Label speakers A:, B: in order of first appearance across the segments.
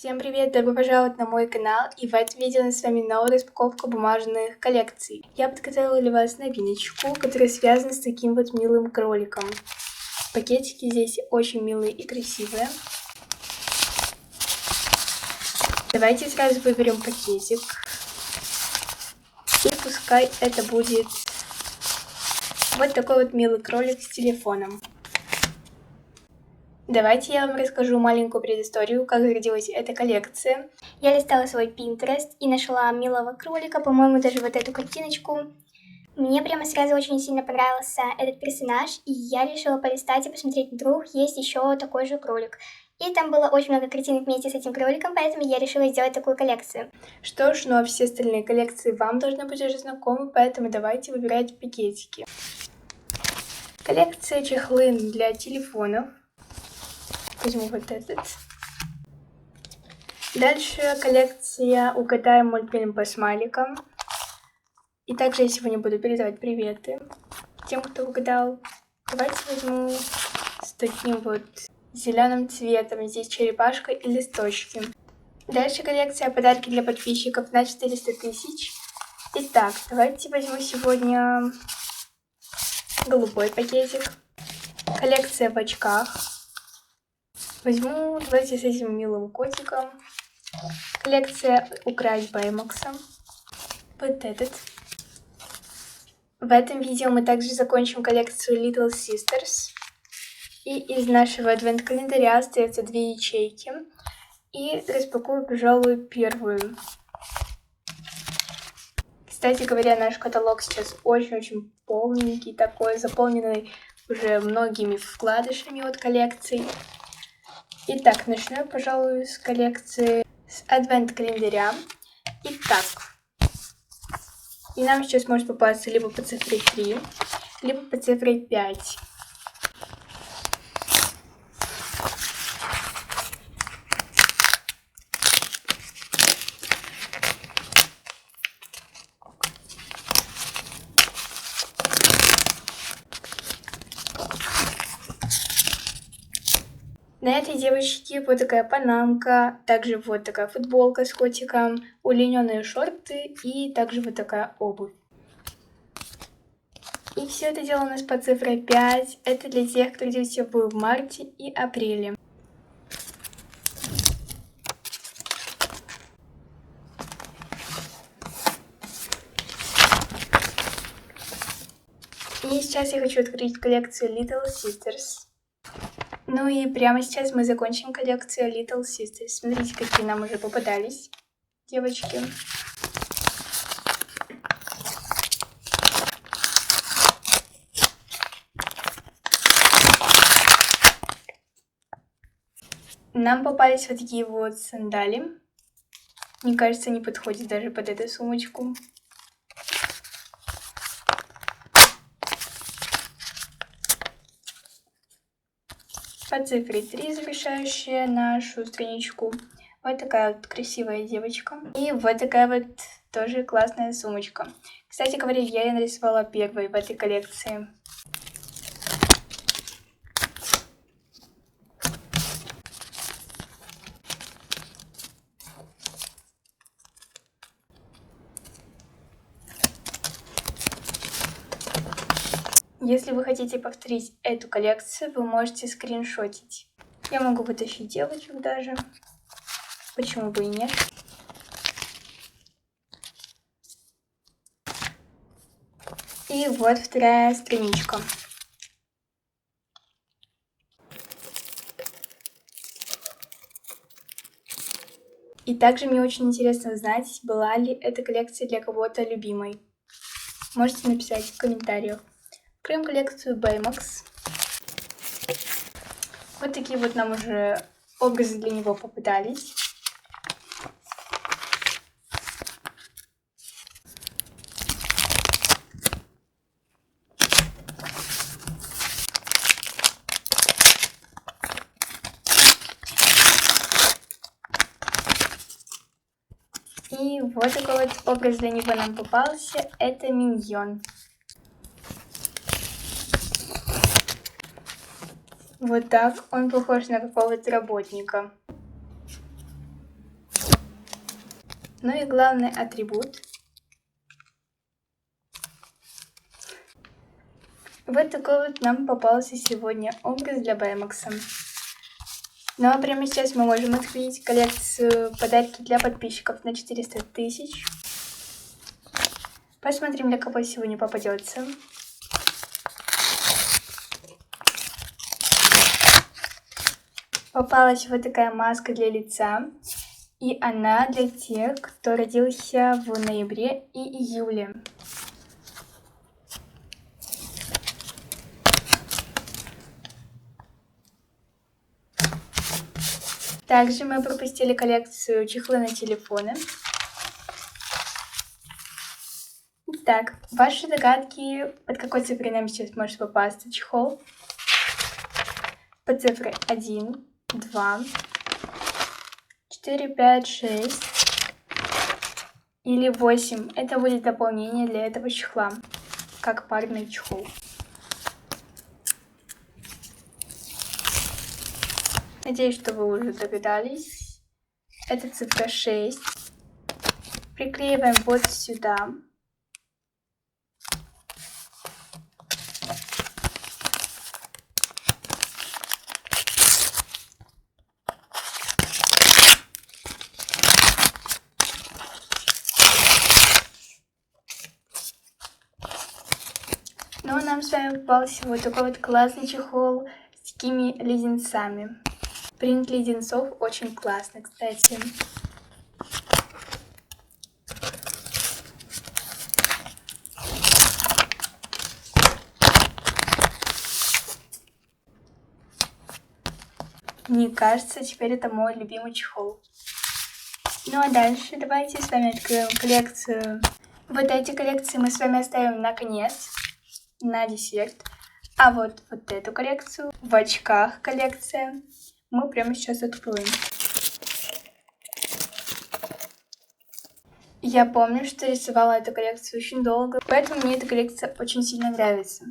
A: Всем привет, добро пожаловать на мой канал, и в этом видео у нас с вами новая распаковка бумажных коллекций. Я подготовила для вас новиночку, которая связана с таким вот милым кроликом. Пакетики здесь очень милые и красивые. Давайте сразу выберем пакетик. И пускай это будет вот такой вот милый кролик с телефоном. Давайте я вам расскажу маленькую предысторию, как родилась эта коллекция. Я листала свой Pinterest и нашла милого кролика, по-моему, даже вот эту картиночку. Мне прямо сразу очень сильно понравился этот персонаж, и я решила полистать и посмотреть, вдруг есть еще такой же кролик. И там было очень много картинок вместе с этим кроликом, поэтому я решила сделать такую коллекцию. Что ж, ну а все остальные коллекции вам должны быть уже знакомы, поэтому давайте выбирать пакетики. Коллекция чехлы для телефонов. Возьму вот этот. Дальше коллекция «Угадаем мультфильм по смайликам». И также я сегодня буду передавать приветы тем, кто угадал. Давайте возьму с таким вот зеленым цветом. Здесь черепашка и листочки. Дальше коллекция «Подарки для подписчиков» на 400 тысяч. Итак, давайте возьму сегодня голубой пакетик. Коллекция в очках. Возьму, давайте с этим милым котиком. Коллекция «Украсть Баймакса». Вот этот. В этом видео мы также закончим коллекцию Little Sisters. И из нашего адвент-календаря остается 2 ячейки. И распакую, пожалуй, первую. Кстати говоря, наш каталог сейчас очень-очень полненький, такой, заполненный уже многими вкладышами от коллекций. Итак, начну я, пожалуй, с коллекции с адвент-календаря. Итак, и нам сейчас может попасться либо по цифре 3, либо по цифре 5. На этой девочке вот такая панамка, также вот такая футболка с котиком, удлиненные шорты и также вот такая обувь. И все это дело у нас по цифре 5. Это для тех, кто родился в марте и апреле. И сейчас я хочу открыть коллекцию Little Sisters. Ну и прямо сейчас мы закончим коллекцию Little Sisters. Смотрите, какие нам уже попадались девочки. Нам попались вот такие вот сандали. Мне кажется, они подходят даже под эту сумочку. По цифре 3, завершающая нашу страничку. Вот такая вот красивая девочка. И вот такая вот тоже классная сумочка. Кстати говоря, я ее нарисовала первой в этой коллекции. Если вы хотите повторить эту коллекцию, вы можете скриншотить. Я могу вытащить девочек даже. Почему бы и нет? И вот вторая страничка. И также мне очень интересно узнать, была ли эта коллекция для кого-то любимой. Можете написать в комментариях. Откроем коллекцию Baymax. Вот такие вот нам уже образы для него попадались. И вот такой вот образ для него нам попался. Это миньон. Вот так он похож на какого-то работника. Ну и главный атрибут. Вот такой вот нам попался сегодня образ для Баймакса. Ну а прямо сейчас мы можем открыть коллекцию подарки для подписчиков на 400 000. Посмотрим, для кого сегодня попадется. Попалась вот такая маска для лица. И она для тех, кто родился в ноябре и июле. Также мы пропустили коллекцию чехлы на телефоны. Итак, ваши догадки, под какой цифрой нам сейчас может попасться чехол? Под цифрой 1, 2, 4, 5, 6 или 8. Это будет дополнение для этого чехла, как парный чехол. Надеюсь, что вы уже догадались. Это цифра 6. Приклеиваем вот сюда. Ну, нам с вами попался вот такой вот классный чехол с такими леденцами. Принт леденцов очень классный, кстати. Мне кажется, теперь это мой любимый чехол. Ну а дальше давайте с вами откроем коллекцию. Вот эти коллекции мы с вами оставим на конец, на десерт. А вот эту коллекцию, в очках коллекция, мы прямо сейчас откроем. Я помню, что рисовала эту коллекцию очень долго, поэтому мне эта коллекция очень сильно нравится.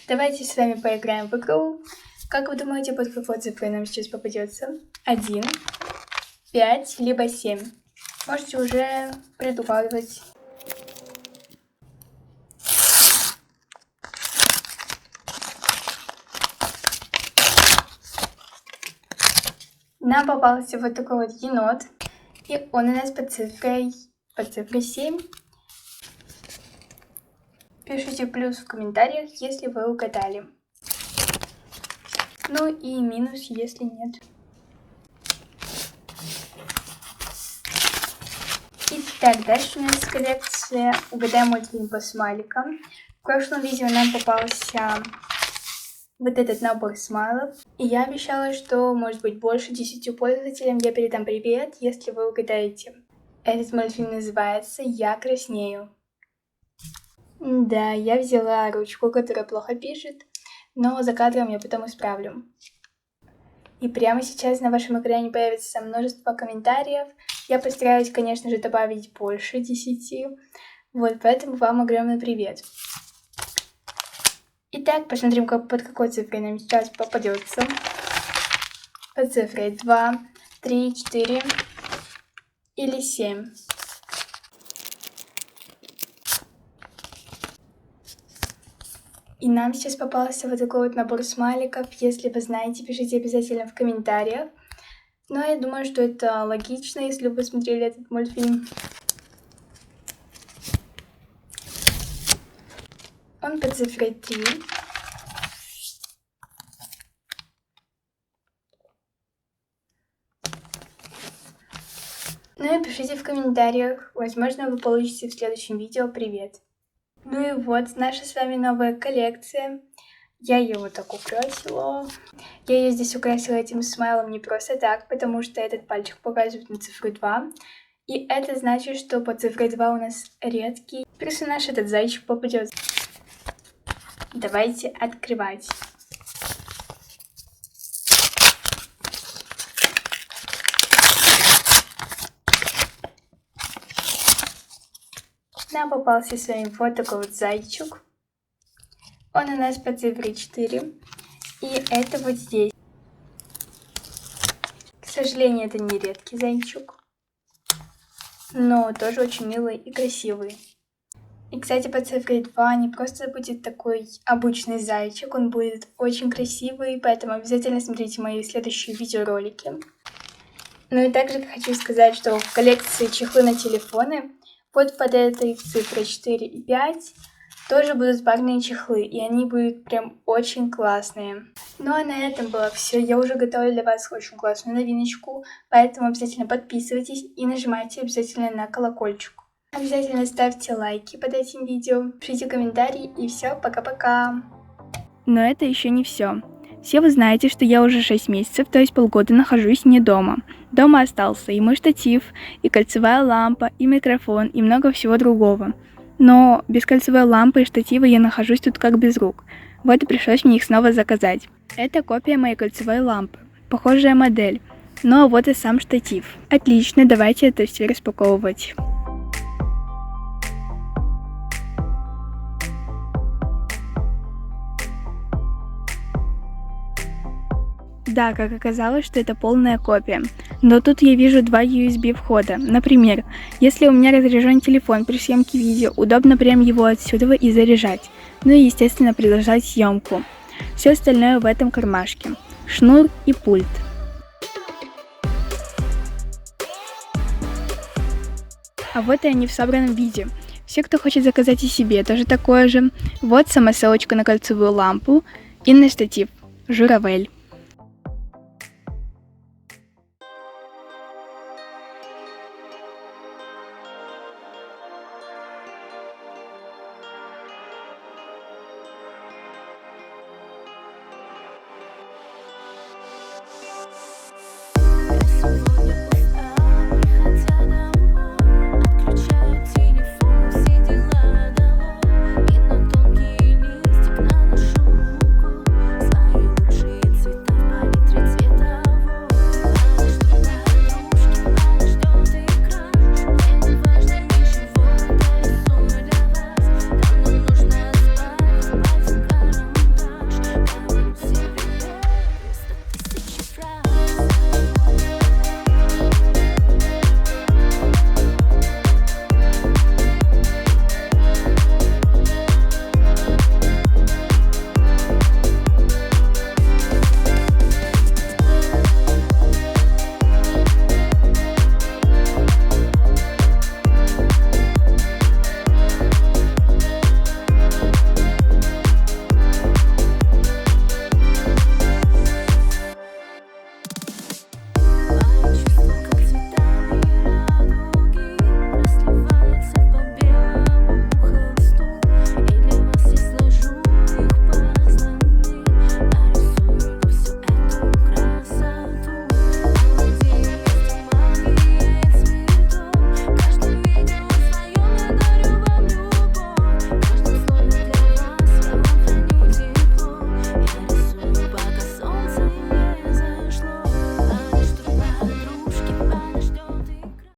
A: Давайте с вами поиграем в игру. Как вы думаете, под какой цифрой нам сейчас попадется? 1, 5, либо 7. Можете уже предугадывать. Нам попался вот такой вот енот. И он у нас под цифрой 7. Пишите плюс в комментариях, если вы угадали. Ну и минус, если нет. Итак, дальше у нас коллекция «Угадай мультфильм по смайликам». В прошлом видео нам попался вот этот набор смайлов. И я обещала, что может быть больше 10 пользователям я передам привет, если вы угадаете. Этот мультфильм называется «Я краснею». Да, я взяла ручку, которая плохо пишет, но за кадром я потом исправлю. И прямо сейчас на вашем экране появится множество комментариев. Я постараюсь, конечно же, добавить больше 10. Вот, поэтому вам огромный привет. Итак, посмотрим, под какой цифрой нам сейчас попадется. Под цифрой 2, 3, 4 или 7. И нам сейчас попался вот такой вот набор смайликов. Если вы знаете, пишите обязательно в комментариях. Но я думаю, что это логично, если вы посмотрели этот мультфильм. Он под цифрой 3. Ну и пишите в комментариях. Возможно, вы получите в следующем видео привет. Ну и вот наша с вами новая коллекция. Я ее вот так украсила. Я ее здесь украсила этим смайлом не просто так, потому что этот пальчик показывает на цифру 2. И это значит, что по цифре 2 у нас редкий персонаж, этот зайчик, попадет. Давайте открывать. Нам попался с вами вот такой вот зайчик. Он у нас по цифре 4. И это вот здесь. К сожалению, это не редкий зайчик. но тоже очень милый и красивый. И, кстати, по цифре 2 не просто будет такой обычный зайчик, он будет очень красивый, поэтому обязательно смотрите мои следующие видеоролики. Ну и также хочу сказать, что в коллекции чехлы на телефоны вот под этой цифрой 4 и 5 тоже будут парные чехлы, и они будут прям очень классные. Ну а на этом было все. Я уже готовила для вас очень классную новиночку, поэтому обязательно подписывайтесь и нажимайте обязательно на колокольчик. Обязательно ставьте лайки под этим видео, пишите комментарии и все, пока-пока. Но это еще не все. Все вы знаете, что я уже 6 месяцев, то есть полгода нахожусь не дома. Дома остался и мой штатив, и кольцевая лампа, и микрофон, и много всего другого. Но без кольцевой лампы и штатива я нахожусь тут как без рук. Вот и пришлось мне их снова заказать. Это копия моей кольцевой лампы, похожая модель. Ну а вот и сам штатив. Отлично, давайте это все распаковывать. Да, как оказалось, что это полная копия. Но тут я вижу два USB входа. Например, если у меня разряжен телефон при съемке видео, удобно прям его отсюда и заряжать. Ну и, естественно, продолжать съемку. Все остальное в этом кармашке. Шнур и пульт. А вот и они в собранном виде. Все, кто хочет заказать и себе тоже такое же. Вот сама ссылочка на кольцевую лампу и на штатив Журавель.